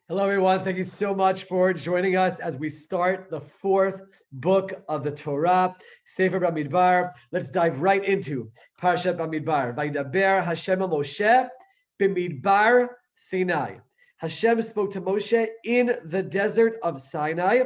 Hello, everyone. Thank you so much for joining us as we start the fourth book of the Torah, Sefer Bamidbar. Let's dive right into Parshat Bamidbar. Vayidaber Hashem el Moshe b'Midbar Sinai. Hashem spoke to Moshe in the desert of Sinai.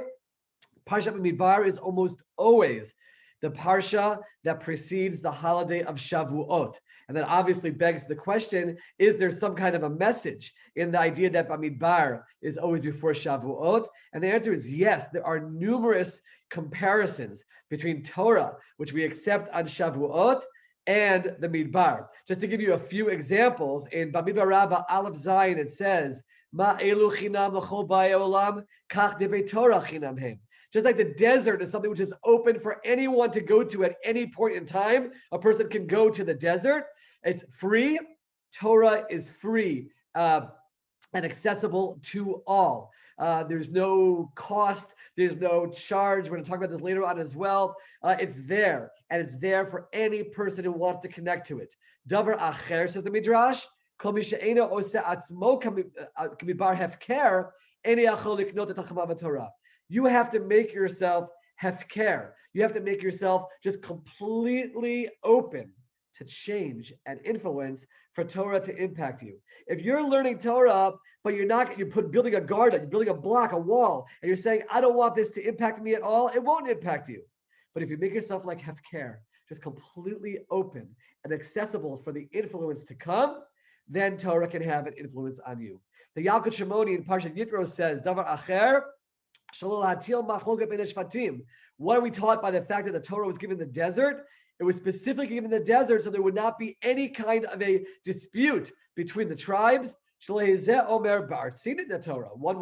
Parshat Bamidbar is almost always the parsha that precedes the holiday of Shavuot. And that obviously begs the question, is there some kind of a message in the idea that Bamidbar is always before Shavuot? And the answer is yes. There are numerous comparisons between Torah, which we accept on Shavuot, and the Midbar. Just to give you a few examples, in Bamidbar Rabbah Aleph Zayin, it says, Ma elu chinam l'chol ba'ei olam, kach divrei Torah chinam hem. Just like the desert is something which is open for anyone to go to at any point in time, a person can go to the desert. It's free. Torah is free and accessible to all. There's no cost. There's no charge. We're going to talk about this later on as well. It's there, and it's there for any person who wants to connect to it. Davar acher, says the Midrash, kol mi she'eino oseh atzmo k'midbar hefker, eni yachol liknot et hachama v'torah. You have to make yourself hefker. You have to make yourself just completely open to change and influence for Torah to impact you. If you're learning Torah, but building a garden, you're building a block, a wall, and you're saying, I don't want this to impact me at all, it won't impact you. But if you make yourself like hefker, just completely open and accessible for the influence to come, then Torah can have an influence on you. The Yalkut Shimoni in Parshat Yitro says, Davar acher, what are we taught by the fact that the Torah was given in the desert? It was specifically given in the desert so there would not be any kind of a dispute between the tribes. One will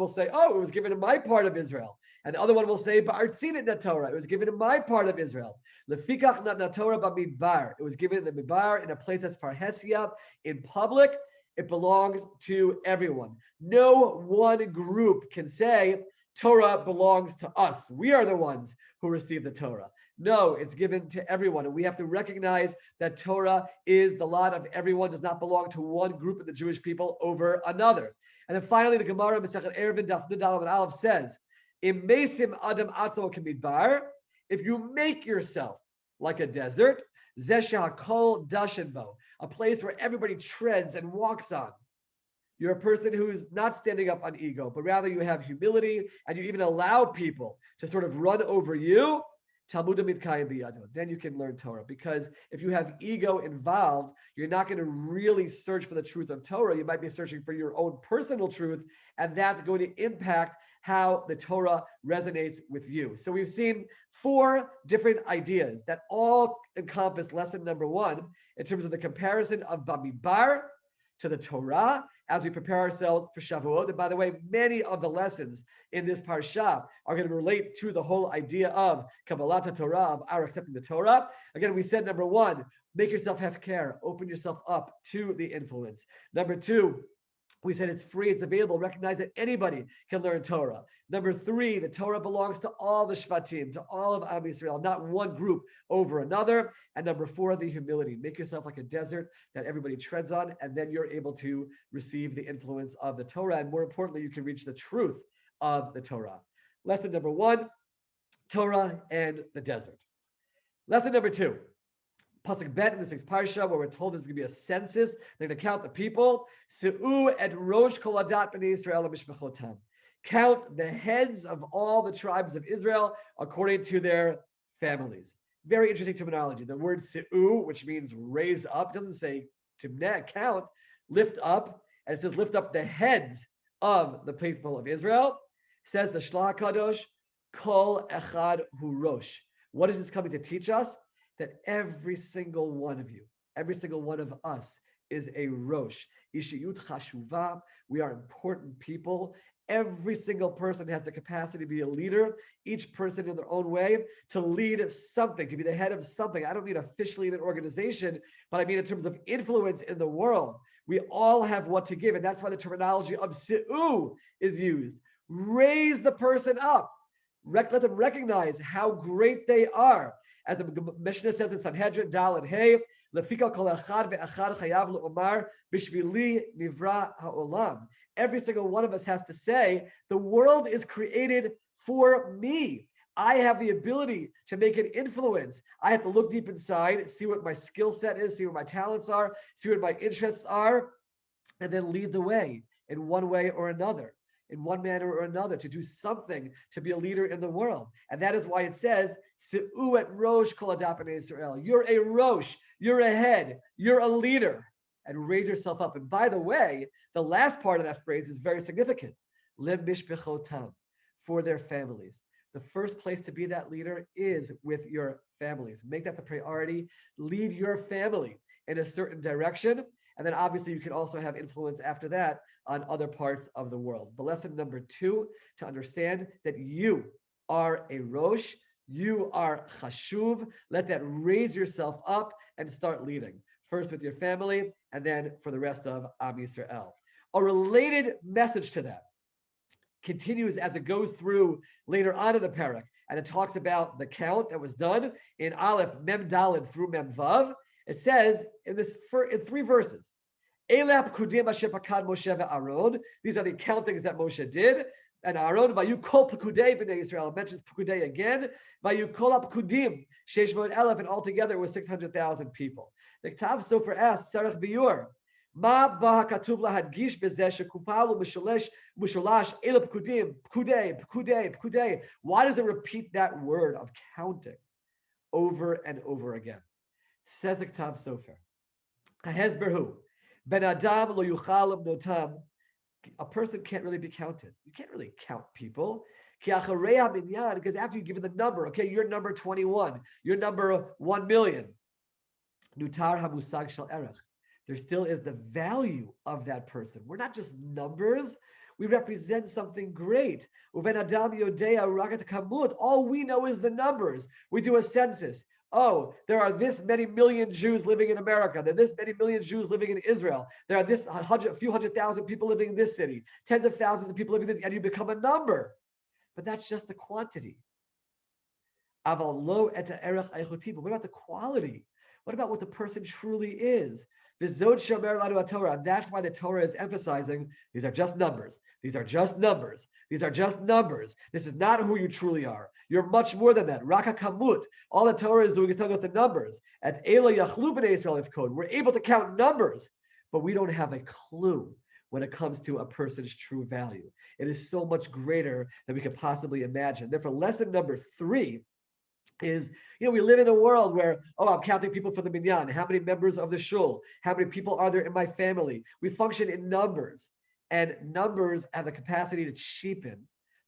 say, oh, it was given in my part of Israel. And the other one will say, Torah. It was given in my part of Israel. It was given in the Midbar, in a place that's Farhesia, in public. It belongs to everyone. No one group can say, Torah belongs to us. We are the ones who receive the Torah. No, it's given to everyone. And we have to recognize that Torah is the lot of everyone, does not belong to one group of the Jewish people over another. And then finally, the Gemara, Masechet Eruvin, Daf Nun Daled Aleph says, Im mesim adam atzmo k'midbar, if you make yourself like a desert, zeh shehakol dashen bo, a place where everybody treads and walks on. You're a person who's not standing up on ego, but rather you have humility and you even allow people to sort of run over you. Then you can learn Torah. Because if you have ego involved, you're not going to really search for the truth of Torah. You might be searching for your own personal truth, and that's going to impact how the Torah resonates with you. So we've seen 4 different ideas that all encompass lesson number 1 in terms of the comparison of Bamidbar to the Torah as we prepare ourselves for Shavuot. And by the way, many of the lessons in this parsha are going to relate to the whole idea of Kabbalat Torah, of our accepting the Torah. Again, we said number 1, make yourself hefker, open yourself up to the influence. Number 2, we said it's free, it's available. Recognize that anybody can learn Torah. Number 3, the Torah belongs to all the Shvatim, to all of Am Yisrael, not one group over another. And number 4, the humility. Make yourself like a desert that everybody treads on, and then you're able to receive the influence of the Torah. And more importantly, you can reach the truth of the Torah. Lesson number 1, Torah and the desert. Lesson number 2. Pasuk Bet in this week's parsha, where we're told there's going to be a census. They're going to count the people. Se'u et rosh kol adat b'nei Yisrael mishpachotam. Count the heads of all the tribes of Israel according to their families. Very interesting terminology. The word se'u, which means raise up, doesn't say to count, lift up, and it says lift up the heads of the people of Israel. Says the Shlach Kadosh, kol echad hu rosh. What is this coming to teach us? That every single one of you, every single one of us is a Rosh. Ishiyut chashuva. We are important people. Every single person has the capacity to be a leader, each person in their own way, to lead something, to be the head of something. I don't mean officially in an organization, but I mean in terms of influence in the world. We all have what to give, and that's why the terminology of Se'u is used. Raise the person up. Let them recognize how great they are. As the Mishnah says in Sanhedrin, Dal and Hey, Lefika kol echad ve'echad chayav le'omar bishvili nivra ha'olam. every single one of us has to say, the world is created for me. I have the ability to make an influence. I have to look deep inside, see what my skill set is, see what my talents are, see what my interests are, and then lead the way in one way or another, in one manner or another, to do something, to be a leader in the world. And that is why it says, Se'u et Rosh kol hadap b'nei Israel. You're a Rosh, you're a head, you're a leader, and raise yourself up. And by the way, the last part of that phrase is very significant. Lev mishbechotam, for their families. The first place to be that leader is with your families. Make that the priority. Lead your family in a certain direction. And then obviously you can also have influence after that on other parts of the world. But lesson number 2, to understand that you are a Rosh, you are Chashuv. Let that raise yourself up and start leading. First with your family, and then for the rest of Am Yisrael. A related message to that continues as it goes through later on in the parak, and it talks about the count that was done in Aleph Mem Daled through Mem Vav. It says in 3 verses, Elap Kudim Asher Pakad Moshe ve'Aaron. These are the countings that Moshe did. And Aaron, Vayu Kol Pekudei B'nei Israel, mentions Pekudei again. Vayu Kol Pekudim, Sheish Mod Elef, and altogether it was 600,000 people. The Ktav Sofer asks, Sarach Biur, Ma Ba HaKatuv Lahadgish Bezeh Shekupalu Mishulash Ela Pekudim, Pekudei, Pekudei, Pekudei. Why does it repeat that word of counting over and over again? Says the Ktav Sofer, Ahez Berhu, Ben Adam lo yuchal notam. A person can't really be counted. You can't really count people. Because after you give the number, okay, you're number 21, you're number 1 million. Nutar hamusag shel erech. There still is the value of that person. We're not just numbers. We represent something great. Uven adam yodea ragat kamut. All we know is the numbers. We do a census. Oh, there are this many million Jews living in America. There are this many million Jews living in Israel. There are a few 100,000 people living in this city, tens of thousands of people living in this, and you become a number. But that's just the quantity. Aval lo et ha'erech ha'echoti. But what about the quality? What about what the person truly is? V'zod shomer lanu haTorah. That's why the Torah is emphasizing these are just numbers. These are just numbers. These are just numbers. This is not who you truly are. You're much more than that. Raka kamut. All the Torah is doing is telling us the numbers. At Ela Yachlu B'nei Israel code, we're able to count numbers, but we don't have a clue when it comes to a person's true value. It is so much greater than we could possibly imagine. Therefore, lesson number 3 is, we live in a world where, I'm counting people for the minyan. How many members of the shul? How many people are there in my family? We function in numbers, and numbers have the capacity to cheapen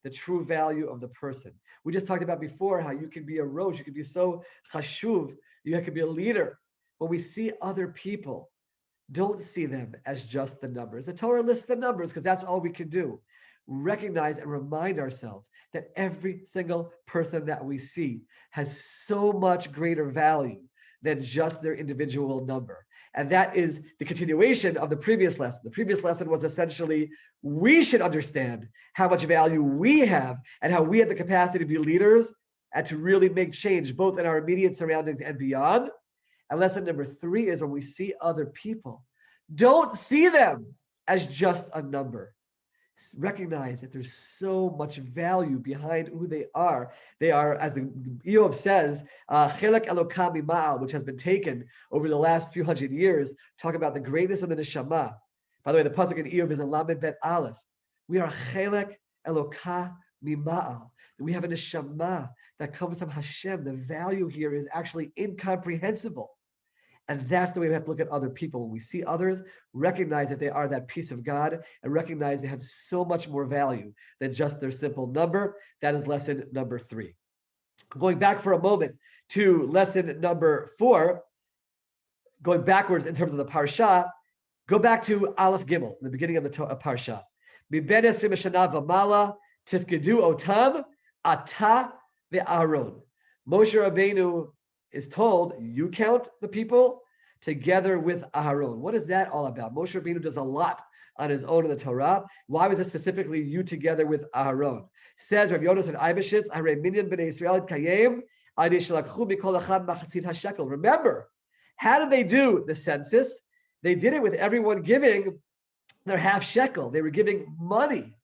the true value of the person. We just talked about before how you can be a rosh, you can be so chashuv, you can be a leader. When we see other people, don't see them as just the numbers. The Torah lists the numbers because that's all we can do. Recognize and remind ourselves that every single person that we see has so much greater value than just their individual number. And that is the continuation of the previous lesson. The previous lesson was essentially, we should understand how much value we have and how we have the capacity to be leaders and to really make change both in our immediate surroundings and beyond. And lesson number 3 is when we see other people, don't see them as just a number. Recognize that there's so much value behind who they are. They are, as the Eov says, chelek elokah mima'al, which has been taken over the last few hundred years, talk about the greatness of the neshama. By the way, the pasuk in Eov is in Lamed Bet Aleph. We are chelek elokah mima'al. We have a neshama that comes from Hashem. The value here is actually incomprehensible. And that's the way we have to look at other people. When we see others, recognize that they are that piece of God and recognize they have so much more value than just their simple number. That is lesson number 3. Going back for a moment to lesson number 4, going backwards in terms of the Parsha, go back to Aleph Gimel, the beginning of the Parsha. Miben 20 shana v'mala tifkedu otam ata ve'Aaron. Moshe Rabbeinu is told, you count the people together with Aharon. What is that all about? Moshe Rabbeinu does a lot on his own in the Torah. Why was it specifically you together with Aharon? Says Rav Yonos and Eibeshitz, Harei minyan b'nei Israel kayem adi shelakchu mikol echad machatzit hashekel. Remember, how did they do the census? They did it with everyone giving their half shekel. They were giving money.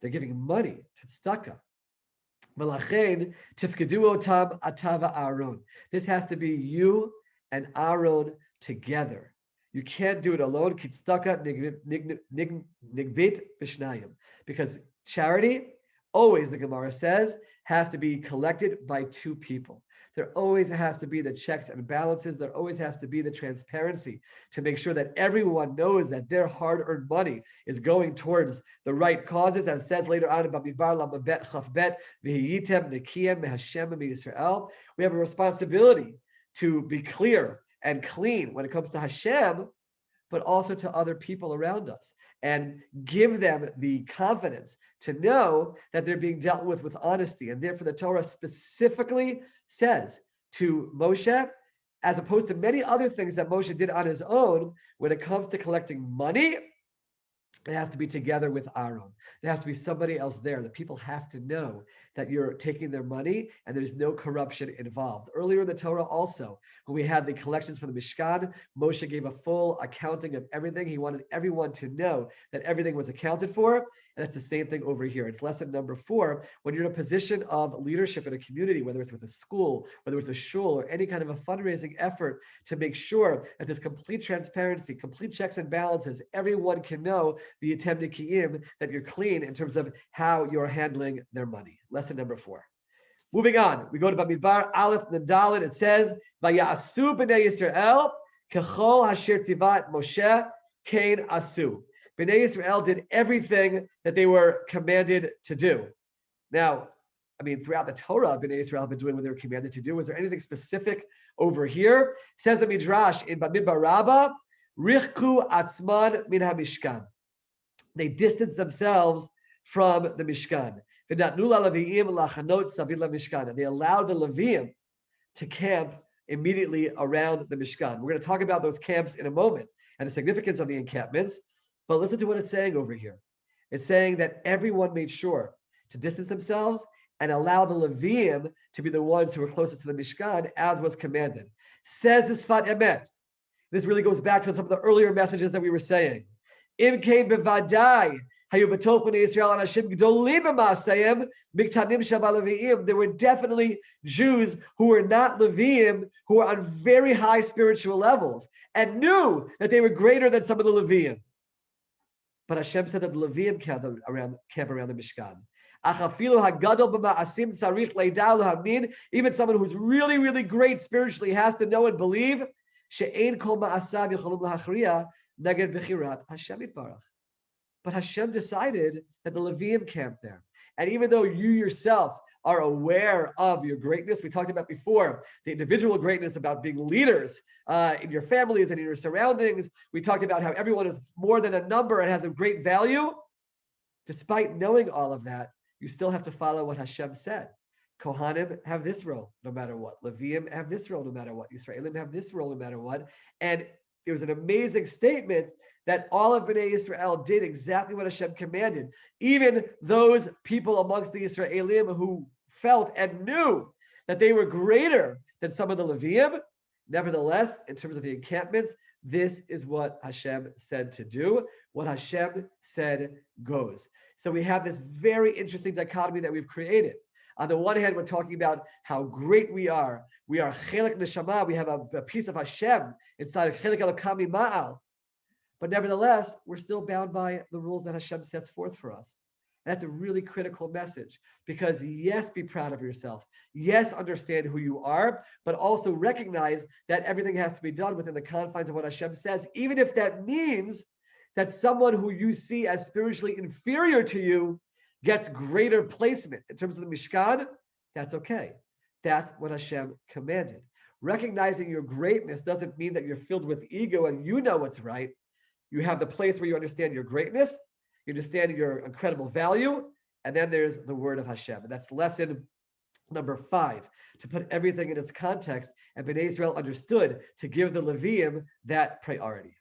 They're giving money to tzedakah. Malachein tifkedu otam atava Aaron. This has to be you and Aaron together. You can't do it alone. Kitzdaka nigbit b'shnayim. Because charity, always, the Gemara says, has to be collected by two people. There always has to be the checks and balances. There always has to be the transparency to make sure that everyone knows that their hard-earned money is going towards the right causes, as it says later on in Bamidbar, Lamabet Chafbet, V'hiyitem Nekiyem Hashem Yisrael. We have a responsibility to be clear and clean when it comes to Hashem, but also to other people around us, and give them the confidence to know that they're being dealt with honesty. And therefore the Torah specifically says to Moshe, as opposed to many other things that Moshe did on his own, when it comes to collecting money, it has to be together with Aaron. There has to be somebody else there. The people have to know that you're taking their money and there's no corruption involved. Earlier in the Torah also, when we had the collections for the Mishkan, Moshe gave a full accounting of everything. He wanted everyone to know that everything was accounted for. And that's the same thing over here. It's lesson number 4. When you're in a position of leadership in a community, whether it's with a school, whether it's a shul, or any kind of a fundraising effort, to make sure that there's complete transparency, complete checks and balances, everyone can know the Yitem Nikiyim, that you're clean in terms of how you're handling their money. Lesson number 4. Moving on, we go to Bamidbar, Aleph Nadalit. It says, Vayasu b'nei Yisrael kechol hasher tzivat Moshe kein asu. Bnei Yisrael did everything that they were commanded to do. Now, I mean, throughout the Torah, Bnei Yisrael have been doing what they were commanded to do. Was there anything specific over here? Says the Midrash in Bamidbar Rabbah, Richku atzman min hamishkan. They distanced themselves from the Mishkan. And they allowed the Leviim to camp immediately around the Mishkan. We're going to talk about those camps in a moment and the significance of the encampments. But listen to what it's saying over here. It's saying that everyone made sure to distance themselves and allow the Leviim to be the ones who were closest to the Mishkan, as was commanded. Says the Sfat Emet. This really goes back to some of the earlier messages that we were saying. Im kein bevadai hayu b'toch b'nei Yisrael anashim gdolim b'maasayim miktanim sheba Leviim. There were definitely Jews who were not Leviim, who were on very high spiritual levels and knew that they were greater than some of the Leviim. But Hashem said that the Leviim camp around the Mishkan. Even someone who's really, really great spiritually has to know and believe. But Hashem decided that the Leviim camped there. And even though you yourself are aware of your greatness, we talked about before, the individual greatness about being leaders in your families and in your surroundings. We talked about how everyone is more than a number and has a great value. Despite knowing all of that, you still have to follow what Hashem said. Kohanim have this role no matter what. Leviim have this role no matter what. Yisraelim have this role no matter what. And it was an amazing statement that all of Bnei Israel did exactly what Hashem commanded. Even those people amongst the Yisraelim who felt and knew that they were greater than some of the Leviim, nevertheless, in terms of the encampments, this is what Hashem said to do. What Hashem said goes. So we have this very interesting dichotomy that we've created. On the one hand, we're talking about how great we are. We are chelik neshama. We have a piece of Hashem inside of chelik elokami ma'al. But nevertheless, we're still bound by the rules that Hashem sets forth for us. And that's a really critical message, because yes, be proud of yourself. Yes, understand who you are, but also recognize that everything has to be done within the confines of what Hashem says, even if that means that someone who you see as spiritually inferior to you gets greater placement in terms of the Mishkan. That's okay. That's what Hashem commanded. Recognizing your greatness doesn't mean that you're filled with ego and you know what's right. You have the place where you understand your greatness, you understand your incredible value, and then there's the word of Hashem. And that's lesson number 5, to put everything in its context. And Bnei Israel understood to give the Leviim that priority.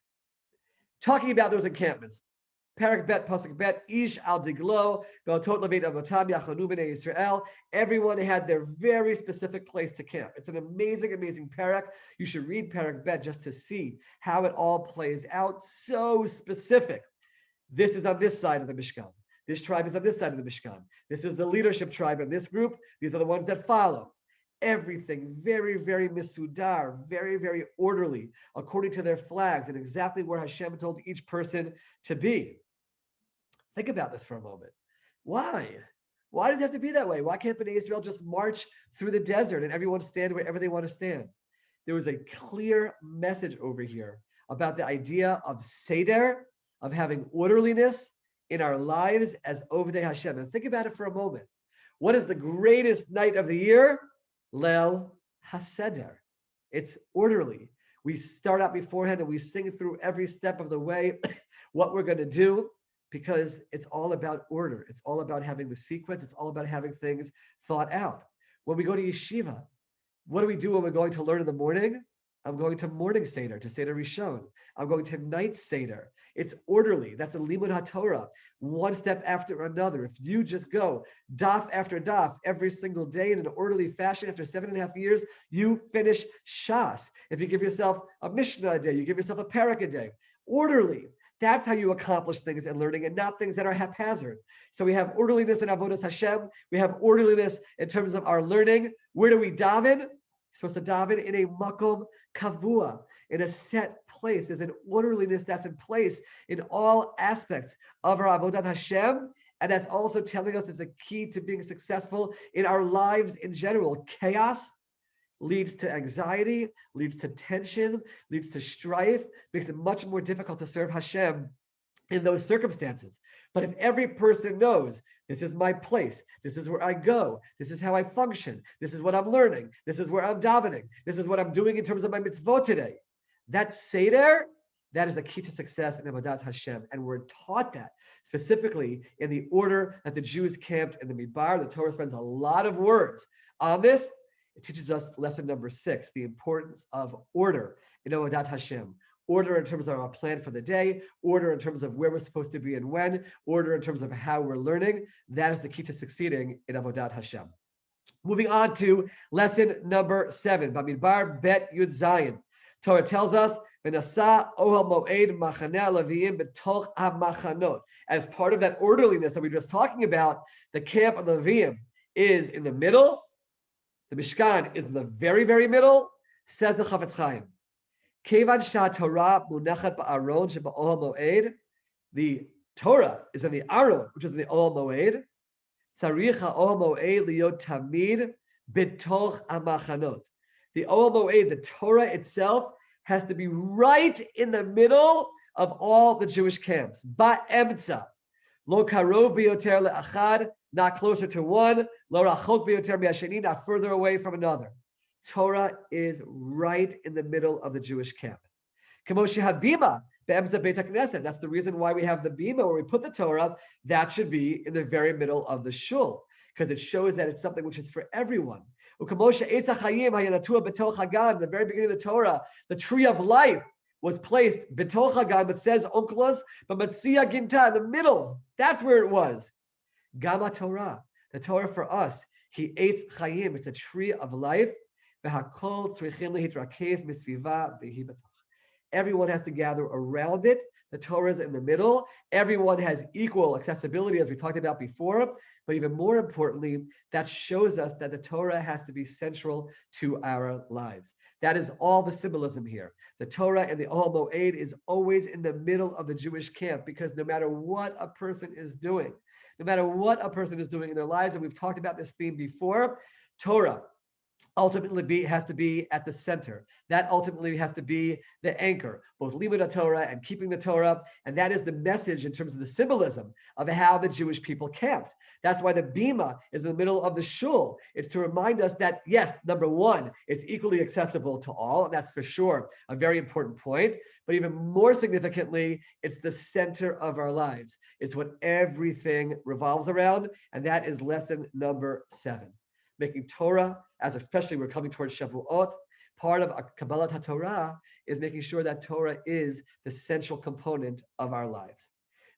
Talking about those encampments. Parak bet, pasuk bet, ish al diglo, ve'otot leveit avotam yachanu b'nei Yisrael. Everyone had their very specific place to camp. It's an amazing, amazing parak. You should read Parak bet just to see how it all plays out. So specific. This is on this side of the Mishkan. This tribe is on this side of the Mishkan. This is the leadership tribe in this group. These are the ones that follow. Everything very, very misudar, very, very orderly, according to their flags and exactly where Hashem told each person to be. Think about this for a moment. Why? Why does it have to be that way? Why can't Bnei Israel just march through the desert and everyone stand wherever they want to stand? There was a clear message over here about the idea of Seder, of having orderliness in our lives as Ovdei Hashem. And think about it for a moment. What is the greatest night of the year? Leil HaSeder. It's orderly. We start out beforehand and we sing through every step of the way what we're going to do, because it's all about order. It's all about having the sequence. It's all about having things thought out. When we go to yeshiva, what do we do when we're going to learn in the morning? I'm going to morning Seder, to Seder Rishon. I'm going to night Seder. It's orderly. That's a Limud HaTorah, one step after another. If you just go daf after daf every single day in an orderly fashion, after 7.5 years, you finish Shas. If you give yourself a Mishnah a day, you give yourself a Parak a day. Orderly. That's how you accomplish things in learning, and not things that are haphazard. So we have orderliness in Avodas Hashem. We have orderliness in terms of our learning. Where do we daven? You're supposed to daven in a makom kavua, in a set place. There's an orderliness that's in place in all aspects of our Avodat Hashem. And that's also telling us it's a key to being successful in our lives in general. Chaos leads to anxiety, leads to tension, leads to strife, makes it much more difficult to serve Hashem in those circumstances. But if every person knows, this is my place, this is where I go, this is how I function, this is what I'm learning, this is where I'm davening, this is what I'm doing in terms of my mitzvot today, that Seder, that is a key to success in Avodat Hashem. And we're taught that specifically in the order that the Jews camped in the Midbar. The Torah spends a lot of words on this. It teaches us lesson number 6, the importance of order in Avodat Hashem. Order in terms of our plan for the day, order in terms of where we're supposed to be and when, order in terms of how we're learning. That is the key to succeeding in Avodat Hashem. Moving on to lesson number 7, Bamidbar Bet Yud Zayin. Torah tells us, V'nasa ohel moed machaneh leviim b'toch ha-machanot. As part of that orderliness that we were just talking about, the camp of the Leviim is in the middle. The Mishkan is in the very, very middle. Says the Chafetz Chaim. Kevan shah Torah munachat ba'aron sheba'ohel moed. The Torah is in the Aron, which is in the Ohel Moed. Tzarich ha'ohel moed liot tamid b'toch ha-machanot. The Ohel Moed, the Torah itself, has to be right in the middle of all the Jewish camps. Ba'emtza. Lo karov biyoter le'achad, not closer to one. Lo rachok biyoter mi'asheni, not further away from another. Torah is right in the middle of the Jewish camp. Kamo shehabima be'emtza beit HaKnesset. That's the reason why we have the bima, where we put the Torah. That should be in the very middle of the shul, because it shows that it's something which is for everyone. In the very beginning of the Torah, the tree of life was placed b'toch hagan, but says onkelos, but matzia ginta in the middle. That's where it was. Gama Torah, the Torah for us, he eats chayim. It's a tree of life. Everyone has to gather around it. The Torah is in the middle. Everyone has equal accessibility, as we talked about before. But even more importantly, that shows us that the Torah has to be central to our lives. That is all the symbolism here. The Torah and the Ohel Moed is always in the middle of the Jewish camp, because no matter what a person is doing, in their lives, and we've talked about this theme before, Torah ultimately has to be at the center. That ultimately has to be the anchor, both Limud Torah and keeping the Torah. And that is the message in terms of the symbolism of how the Jewish people camped. That's why the bima is in the middle of the shul. It's to remind us that, yes, number one, it's equally accessible to all. And that's for sure a very important point. But even more significantly, it's the center of our lives. It's what everything revolves around. And that is lesson number 7. Making Torah, as especially we're coming towards Shavuot, part of Kabbalat HaTorah is making sure that Torah is the central component of our lives.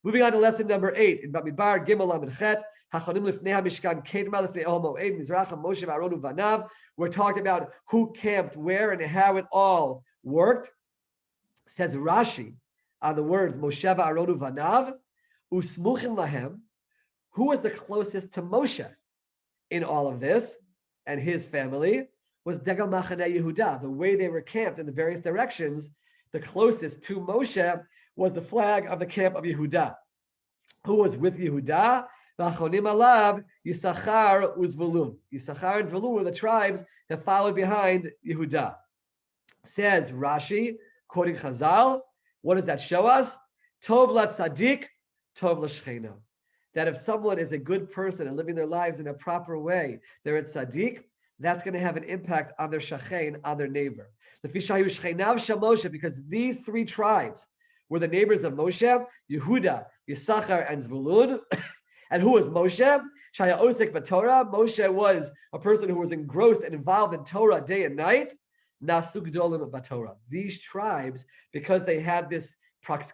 Moving on to lesson number 8 in Bamidbar Gimel Lamed Chet, Hachonim Lifnei HaMishkan Kedma Lifnei Ohel Moed Mizracha Moshe V'Aaron Uvanav. We're talking about who camped where and how it all worked. Says Rashi on the words Moshe V'Aaron Uvanav. Usmuchim lahem, who was the closest to Moshe in all of this, and his family, was Degel Machane Yehuda. The way they were camped in the various directions, the closest to Moshe was the flag of the camp of Yehuda. Who was with Yehuda? V'achonim alav Yisachar uZvulun. Yisachar and Zvulun were the tribes that followed behind Yehuda. Says Rashi, quoting Chazal, what does that show us? Tov la tzaddik, tov la shchena. That if someone is a good person and living their lives in a proper way, they're a tzaddik, that's going to have an impact on their shachein, on their neighbor. Because these three tribes were the neighbors of Moshe, Yehuda, Yisachar, and Zvulun. And who was Moshe? Shaya Osek b'Torah. Moshe was a person who was engrossed and involved in Torah day and night. Nasu Gdolim b'Torah. These tribes, because they had this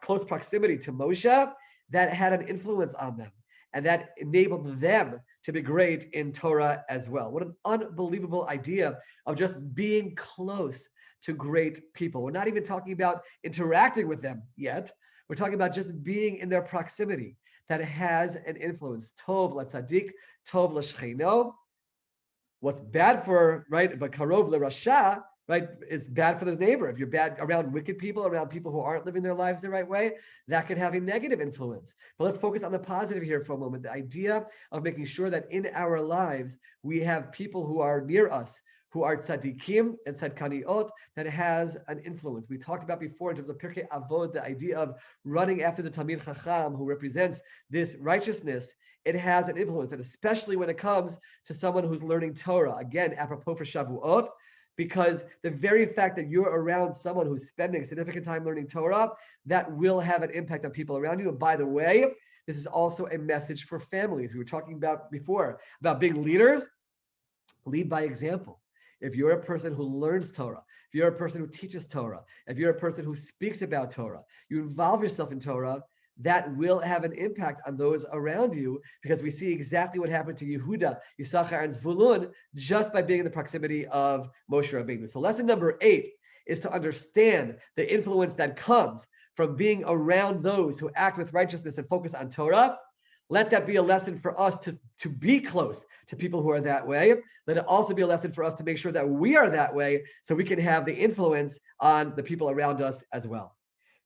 close proximity to Moshe, that had an influence on them. And that enabled them to be great in Torah as well. What an unbelievable idea of just being close to great people. We're not even talking about interacting with them yet. We're talking about just being in their proximity. That has an influence. Tov la tzaddik, tov la shcheno. What's bad for, right, but karov la rasha, right, it's bad for the neighbor. If you're bad around wicked people, around people who aren't living their lives the right way, that could have a negative influence. But let's focus on the positive here for a moment. The idea of making sure that in our lives, we have people who are near us, who are tzaddikim and tzadkaniot, that has an influence. We talked about before in terms of Pirkei Avot, the idea of running after the Talmid Chacham, who represents this righteousness. It has an influence, and especially when it comes to someone who's learning Torah. Again, apropos for Shavuot, because the very fact that you're around someone who's spending significant time learning Torah, that will have an impact on people around you. And by the way, this is also a message for families. We were talking about before, about being leaders. Lead by example. If you're a person who learns Torah, if you're a person who teaches Torah, if you're a person who speaks about Torah, you involve yourself in Torah, that will have an impact on those around you, because we see exactly what happened to Yehuda, Yisachar, and Zvulun just by being in the proximity of Moshe Rabbeinu. So lesson number 8 is to understand the influence that comes from being around those who act with righteousness and focus on Torah. Let that be a lesson for us to be close to people who are that way. Let it also be a lesson for us to make sure that we are that way so we can have the influence on the people around us as well.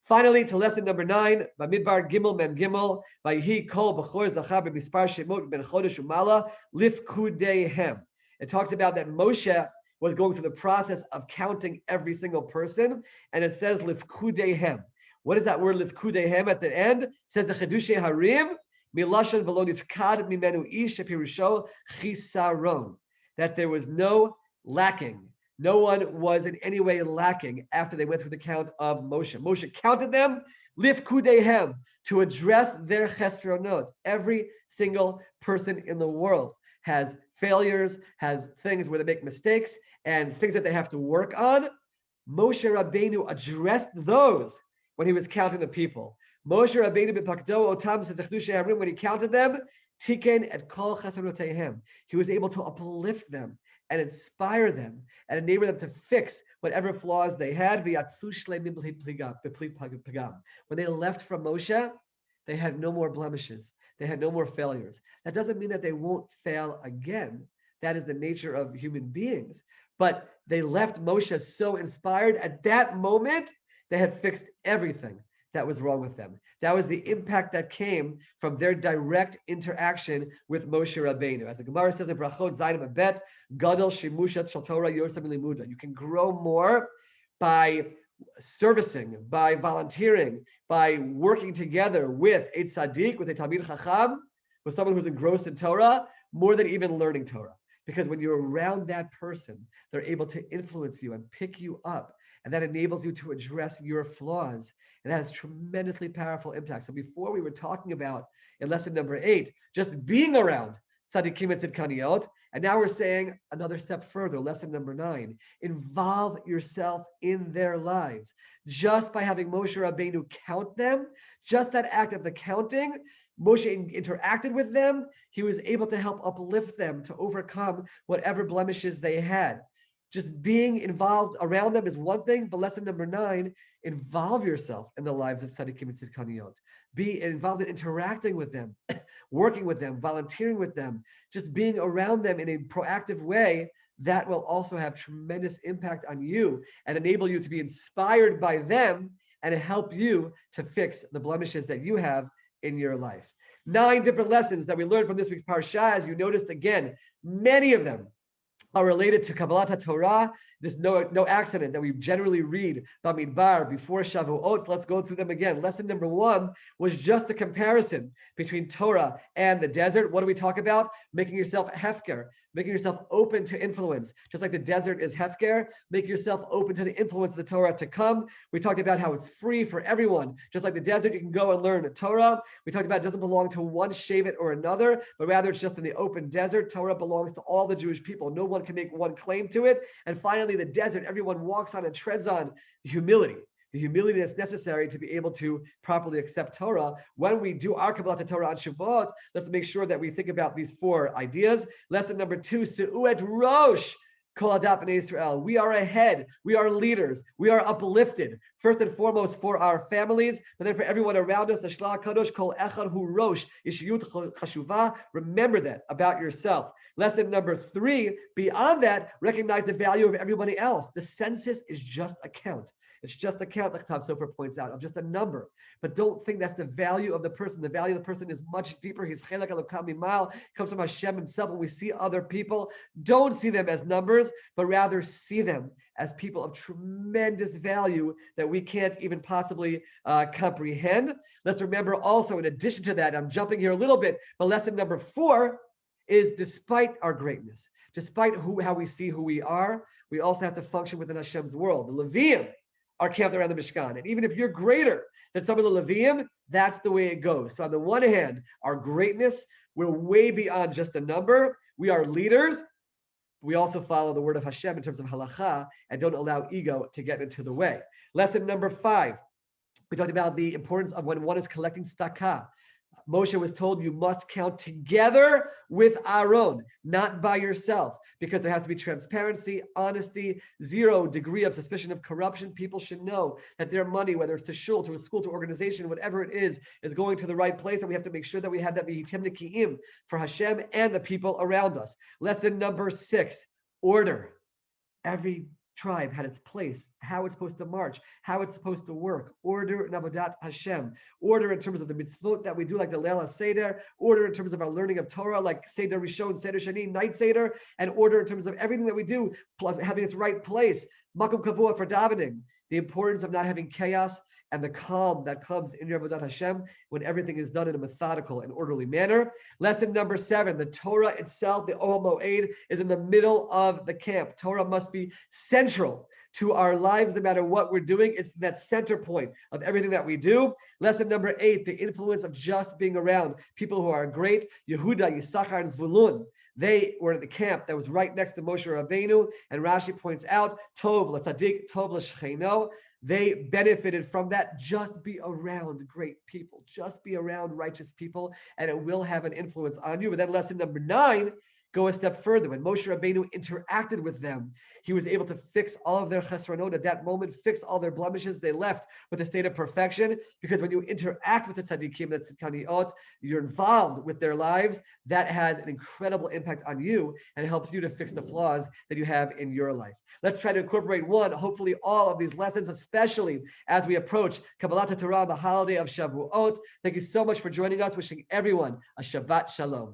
Finally, to lesson number 9, Bamidbar Gimel Mem Gimel, Vayhi Kol B'chor Zachar B'mispar Shemot Ben Chodesh Umala Lifkudeihem. It talks about that Moshe was going through the process of counting every single person, and it says Lifkudeihem. What is that word Lifkudeihem at the end? It says the Chedushe Harim, Milashon V'lo Nifkad Mimenu Ish Shepirusho Chisaron. That there was no lacking. No one was in any way lacking after they went through the count of Moshe. Moshe counted them, lifkudeihem, to address their chesronot. Every single person in the world has failures, has things where they make mistakes, and things that they have to work on. Moshe Rabbeinu addressed those when he was counting the people. Moshe Rabbeinu b'pakdo otam sezechdushe harim, when he counted them, tiken et kol chesrotehem. He was able to uplift them and inspire them and enable them to fix whatever flaws they had. When they left from Moshe, they had no more blemishes. They had no more failures. That doesn't mean that they won't fail again. That is the nature of human beings. But they left Moshe so inspired. At that moment, they had fixed everything that was wrong with them. That was the impact that came from their direct interaction with Moshe Rabbeinu. As the Gemara says in Brachot Zayin Mabet, Gadol Shimushat Shel Torah Yosem Limuda. You can grow more by servicing, by volunteering, by working together with a tzaddik, with a Talmid Chacham, with someone who's engrossed in Torah, more than even learning Torah. Because when you're around that person, they're able to influence you and pick you up. And that enables you to address your flaws. And that has tremendously powerful impact. So before we were talking about, in lesson number 8, just being around tzaddikim and tzidkaniot. And now we're saying another step further, lesson number 9, involve yourself in their lives. Just by having Moshe Rabbeinu count them, just that act of the counting, Moshe interacted with them. He was able to help uplift them to overcome whatever blemishes they had. Just being involved around them is one thing, but lesson number 9, involve yourself in the lives of tzaddikim and tzidkaniyot. Be involved in interacting with them, working with them, volunteering with them, just being around them in a proactive way. That will also have tremendous impact on you and enable you to be inspired by them and help you to fix the blemishes that you have in your life. 9 different lessons that we learned from this week's Parsha. As you noticed, again, many of them are related to Kabbalat Torah. There's no accident that we generally read Bamidbar before Shavuot. Let's go through them again. Lesson number 1 was just the comparison between Torah and the desert. What do we talk about? Making yourself hefker, making yourself open to influence. Just like the desert is hefker, make yourself open to the influence of the Torah to come. We talked about how it's free for everyone. Just like the desert, you can go and learn the Torah. We talked about it doesn't belong to one shevet or another, but rather it's just in the open desert. Torah belongs to all the Jewish people. No one can make one claim to it. And finally, the desert, everyone walks on and treads on the humility that's necessary to be able to properly accept Torah. When we do our Kabbalat Torah on Shavuot, let's make sure that we think about these 4 ideas. Lesson number 2, Se'uet Rosh Kol Adat B'nai Israel. We are ahead. We are leaders. We are uplifted. First and foremost for our families, but then for everyone around us. The Shlach Kadosh Kol Echad Hu Rosh Ishiyut Chashuva. Remember that about yourself. Lesson number 3, beyond that, recognize the value of everybody else. The census is just a count. It's just a count, like Tav Sofer points out, of just a number. But don't think that's the value of the person. The value of the person is much deeper. He's Chelek Elokam Mimal, comes from Hashem himself. When we see other people, don't see them as numbers, but rather see them as people of tremendous value that we can't even possibly comprehend. Let's remember also, in addition to that, I'm jumping here a little bit, but lesson number 4 is despite our greatness, despite how we see who we are, we also have to function within Hashem's world. The Leviim are camped around the Mishkan. And even if you're greater than some of the Leviim, that's the way it goes. So on the one hand, our greatness, we're way beyond just a number. We are leaders. We also follow the word of Hashem in terms of halacha and don't allow ego to get into the way. Lesson number 5, we talked about the importance of when one is collecting tzedakah. Moshe was told you must count together with Aaron, not by yourself, because there has to be transparency, honesty, 0 degree of suspicion of corruption. People should know that their money, whether it's to shul, to a school, to organization, whatever it is going to the right place, and we have to make sure that we have that v'hitem nekiim for Hashem and the people around us. Lesson number 6, order. Every tribe had its place, how it's supposed to march, how it's supposed to work. Order in Avodat Hashem. Order in terms of the mitzvot that we do, like the Leil Seder. Order in terms of our learning of Torah, like Seder Rishon, Seder Shani, Night Seder. And order in terms of everything that we do, having its right place. Makom Kavua for davening. The importance of not having chaos and the calm that comes in your Avodat Hashem when everything is done in a methodical and orderly manner. Lesson number 7, the Torah itself, the Ohel Moed, is in the middle of the camp. Torah must be central to our lives no matter what we're doing. It's that center point of everything that we do. Lesson number 8, the influence of just being around people who are great. Yehuda, Yisachar, and Zvulun. They were in the camp that was right next to Moshe Rabbeinu, and Rashi points out, Tov l'tzadik, Tov l'shcheino. They benefited from that. Just be around great people. Just be around righteous people, and it will have an influence on you. But then lesson number 9, go a step further. When Moshe Rabbeinu interacted with them, he was able to fix all of their chesronot at that moment, fix all their blemishes. They left with a state of perfection, because when you interact with the tzaddikim, the tzidkaniot, you're involved with their lives. That has an incredible impact on you and it helps you to fix the flaws that you have in your life. Let's try to incorporate hopefully all of these lessons, especially as we approach Kabbalat Torah, the holiday of Shavuot. Thank you so much for joining us. Wishing everyone a Shabbat Shalom.